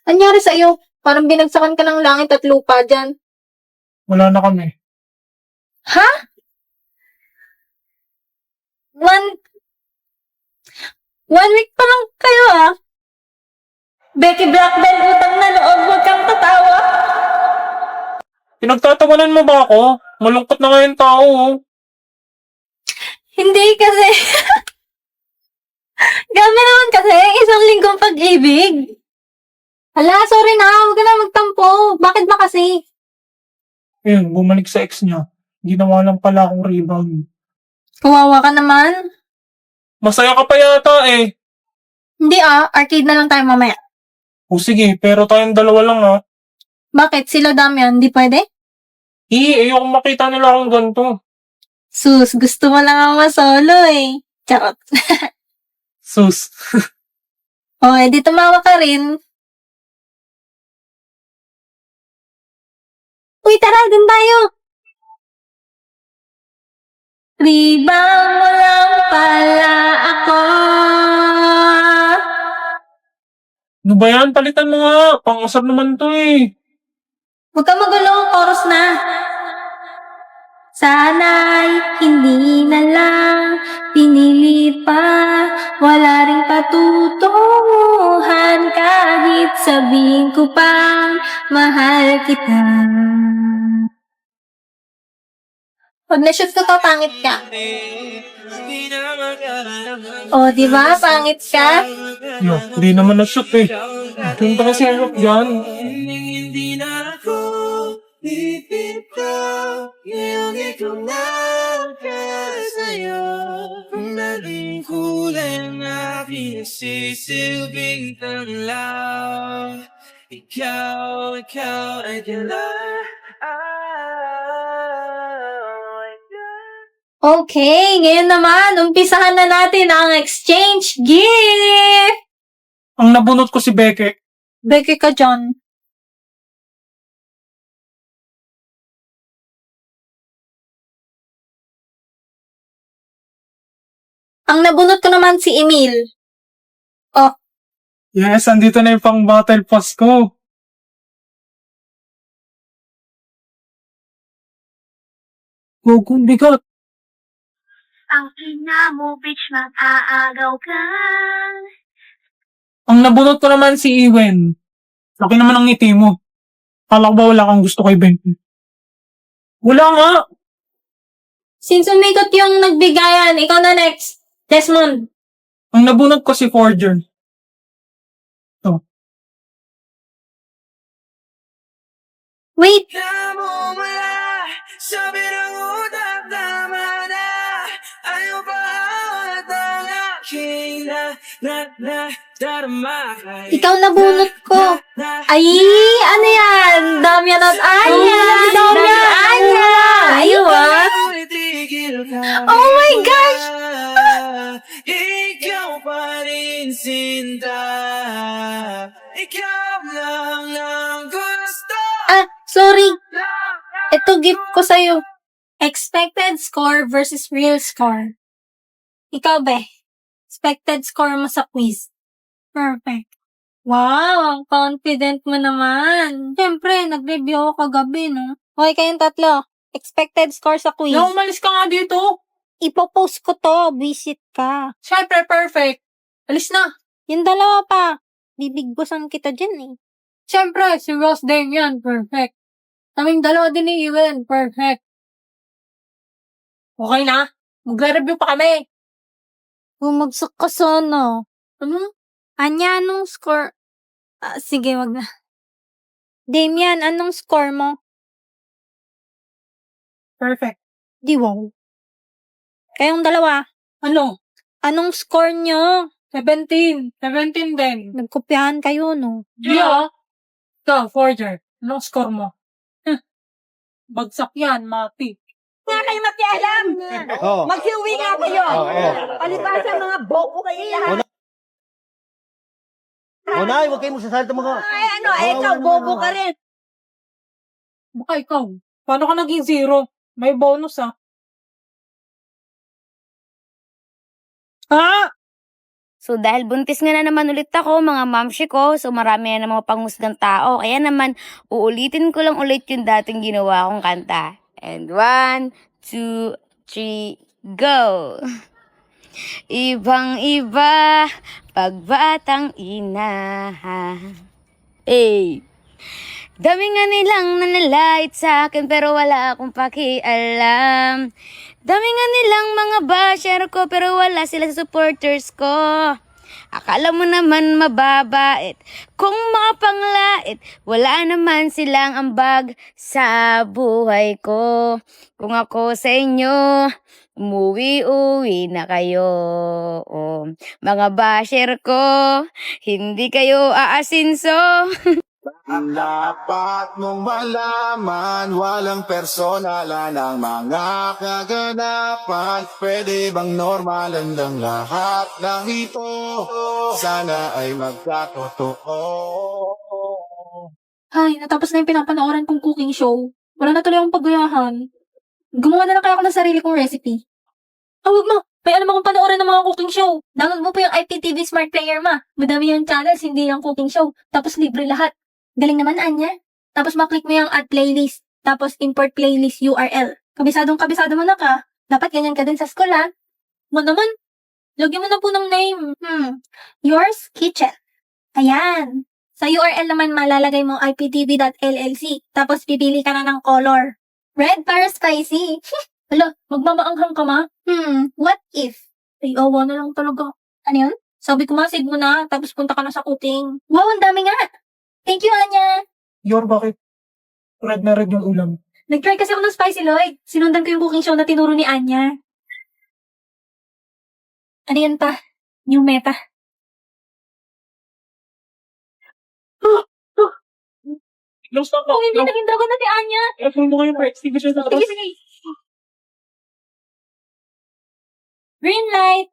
Anyari sa'yo? Parang binagsakan ka ng langit at lupa dyan. Wala na kami. Ha? One week pa lang kayo ah. Becky Blackbell, utang na loob, huwag kang tatawa. Pinagtatawanan mo ba ako? Malungkot na ngayon tao, oh. Hindi kasi. Grabe naman kasi, isang linggong pag-ibig. Hala, sorry na, huwag ka na magtampo. Bakit ba kasi? Ayun, bumalik sa ex niya. Ginawa lang pala akong rebound. Kawawa ka naman. Masaya ka pa yata eh. Hindi ah, arcade na lang tayo mamaya. O sige, pero tayong dalawa lang ha. Bakit? Sila Damian, hindi pwede? Ayokong makita nila akong ganito. Sus, gusto mo lang ako masolo eh. Charot. Sus. O, edi tumawa ka rin. Uy, tara, dun tayo. Rebound mo lang pala ako. Ano ba yan? Palitan mo nga. Pang-usap naman to eh. Huwag ka magulo, chorus na. Sana'y hindi na lang pinili pa, wala ring patutunguhan kahit sabihin ko pang mahal kita. Pag na-shoot ko to, pangit ka. O, di ba? Pangit ka? Yo, hindi naman na-shoot eh. Doon ka kasi harap dyan. Hindi na ako bibitaw ngayong ikaw na sa'yo. Kung naging kulay na pinagsisilbing tanglaw, ikaw ay kailan. Okay, ngayon naman, umpisahan na natin ang exchange gift! Ang nabunot ko si Beke. Beke ka dyan. Ang nabunot ko naman si Emil. Oh, Yes, andito na yung pang battle pass ko. Gogo, bigat. Ang ina mo, bitch, mag-aagaw ka. Ang nabunot ko naman si Iwen. Laki naman ang ngiti mo. Kala ko ba wala kang gusto kay Beke? Wala nga. since umikot yung nagbigayan, ikaw na next. Desmond. Ang nabunot ko si Forger. Wait, Namumula sa birang utak, tama na. Ayaw pa awat ang aking darama. ikaw nabunot ko. Ay, ano yan? Damian at Anya. Damian at Anya. Ayaw ah. Oh my gosh! Ikaw pa rin, Sinta. Ikaw lang ang gusto. Ah, sorry. Ito gift ko sa'yo. Expected score versus real score. Ikaw, be. Expected score mo sa quiz. Perfect. Wow, ang confident mo naman. Siyempre, nag-review ako kagabi, no? Okay, kayong tatlo. Expected score sa quiz. No, umalis ka nga dito. Ipopost ko to. Visit ka. Siyempre, perfect. Alis na. Yung dalawa pa. Bibigbosan kita dyan, eh. Siyempre, si Ross Damian, perfect. Kaming dalawa din ni Iwen, perfect. Okay na? Magre-review pa kami. Bumagsak ka sana. Ano? Anya, anong score? Sige, wag na. Damian, anong score mo? Perfect. Di wow. Kayong dalawa, Ano? anong score nyo? 17. 17 din. Nagkopyahan kayo, no? Yeah. Ikaw, Forger. Anong score mo? Bagsak yan, mati. Nga kayo makialam. Oo. Maghiuwi nga kayo. Oo. Palibasa mga boko kayo lahat. Nay, huwag kayong magsasalita mga... Ay ano, ikaw bobo ka rin. Baka ikaw. Paano ka naging 0? May bonus ah. Ha? So dahil buntis nga na naman ulit ako, mga mamshi ko, so marami na mga panghusgang tao. Kaya naman, uulitin ko lang ulit yung dating ginawa kong kanta. And 1, 2, 3, go! Ibang-iba, pagbatang ina. Hey! Dami nga nilang nanalait sa akin pero wala akong pakialam. Dami nga nilang mga basher ko pero wala sila sa supporters ko. Akala mo naman mababait, kung mapanglait, wala naman silang ambag sa buhay ko. Kung ako sa inyo, umuwi-uwi na kayo. Oh, mga basher ko, hindi kayo aasinso. Dapat mong malaman, walang personalan ang mga kaganapan. Pwede bang normalan lang lahat ng ito? Sana ay magkatotoo. Ay, natapos na yung pinapanooran kong cooking show. Wala na tuloy akong paggayahan. Gumawa na lang kaya ako ng sarili kong recipe. Huwag mo. May alam akong panoorin ng mga cooking show. Download mo po yung IPTV Smart Player, ma. Madami yung channels, hindi yung cooking show. Tapos libre lahat. Galing naman, Anya. Tapos maklik mo yung add playlist. Tapos import playlist URL. Kabisado mo na ka. Dapat ganyan ka din sa school, ha? Mo naman. Lagyan mo na po ng name. Yours Kitchen. Ayan. Sa URL naman malalagay mo iptv.llc. Tapos pipili ka na ng color. Red para spicy. Hala, magmamaanghang ka, ma? What if? Ay, awa na lang talaga. Ano yun? Sabi ko save mo na, tapos punta ka na sa cooking. Wow, ang dami nga! Thank you, Anya! Yor, bakit? Red na red yung ulam. Nag-try kasi ako ng Spicy Lloyd. Sinundan ko yung cooking show na tinuro ni Anya. Ano yan pa? New meta. Close na Kung hindi naging dragon na si Anya. Kung mo kayo part, sige siya sa Sige, sige. Green light.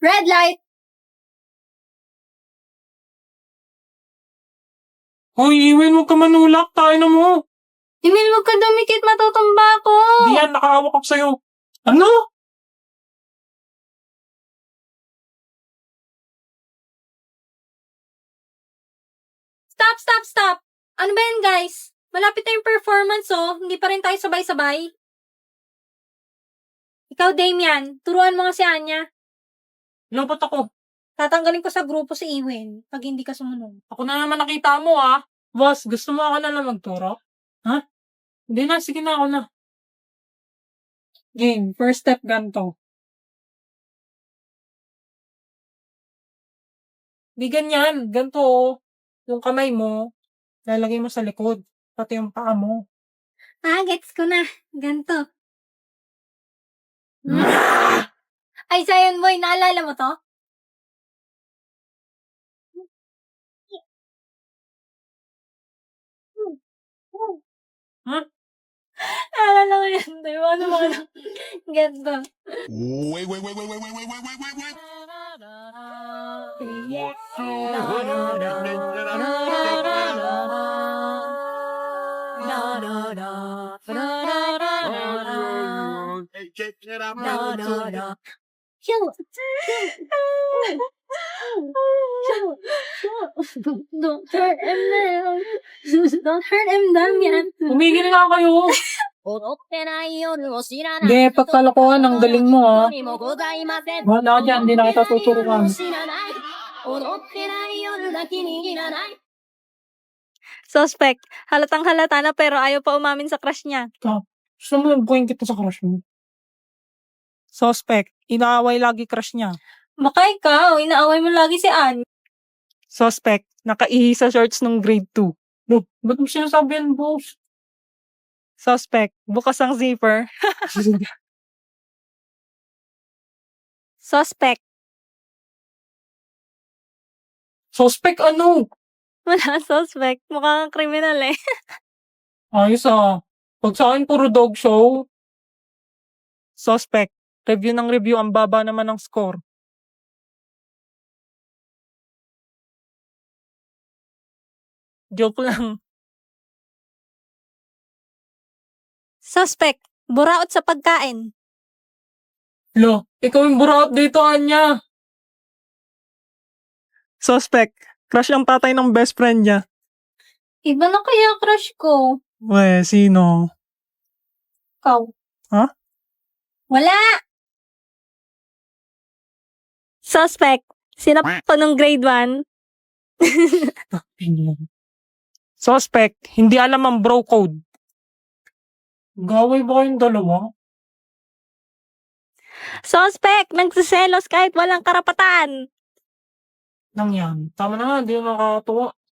Red light. Hoy, Iwen, huwag ka manulak. Tayo na mo. Emil, wag ka dumikit. Matutumba ako. Di yan, nakahawak ako sa'yo. Ano? Stop. Ano ba yan, guys? Malapit na yung performance, oh. Hindi pa rin tayo sabay-sabay. Ikaw, Damian, turuan mo nga si Anya. Lobot ako. Tatanggalin ko sa grupo si Iwen pag hindi ka sumunod. Ako na naman nakita mo, ah. Boss, gusto mo ako na lang magturo? Ha? Hindi na, sige na ako na. Game, first step ganito. Di ganyan, ganito, oh. Yung kamay mo, lalagay mo sa likod, pati yung paa mo. Gets ko na. Ganto. Ay, Zion Boy, naalala mo to? Huh? Naalala ko yan, di ba? Ano mga ganto. Wait. Don't hurt him now. Don't hurt him, Damian. Umigil nga kayo. Hindi, pagkalokohan, ang galing mo, ha. Wala ka dyan, hindi na kita tuturuan. Suspect. Halatang halata na pero ayaw pa umamin sa crush niya. Gusto mo nagbuhin kita sa crush mo? Suspect, inaaway lagi crush niya. Baka ikaw, inaaway mo lagi si Ann. Suspect, nakaihi sa shorts nung grade 2. No, ba't mo sinasabi yan, boss? Suspect, bukas ang zipper. Suspect. Suspect ano? Wala, suspect. Mukhang kriminal eh. Ayos ah. Pag sa akin puro dog show. Suspect, review ng review, ang baba naman ng score. Joke lang. Suspect. Buraot sa pagkain. Lo, ikaw yung burat dito, Anya. Suspect, crush ang tatay ng best friend niya. Iba na kaya crush ko. We, sino? Ikaw. Ha? Wala! Suspect, sino ko nung grade 1? Suspect, hindi alam ang bro code. Gaway ba kayong dalawa? Suspect, nagsiselos kahit walang karapatan. Nang yan. Tama na nga, hindi na nakakatuwa.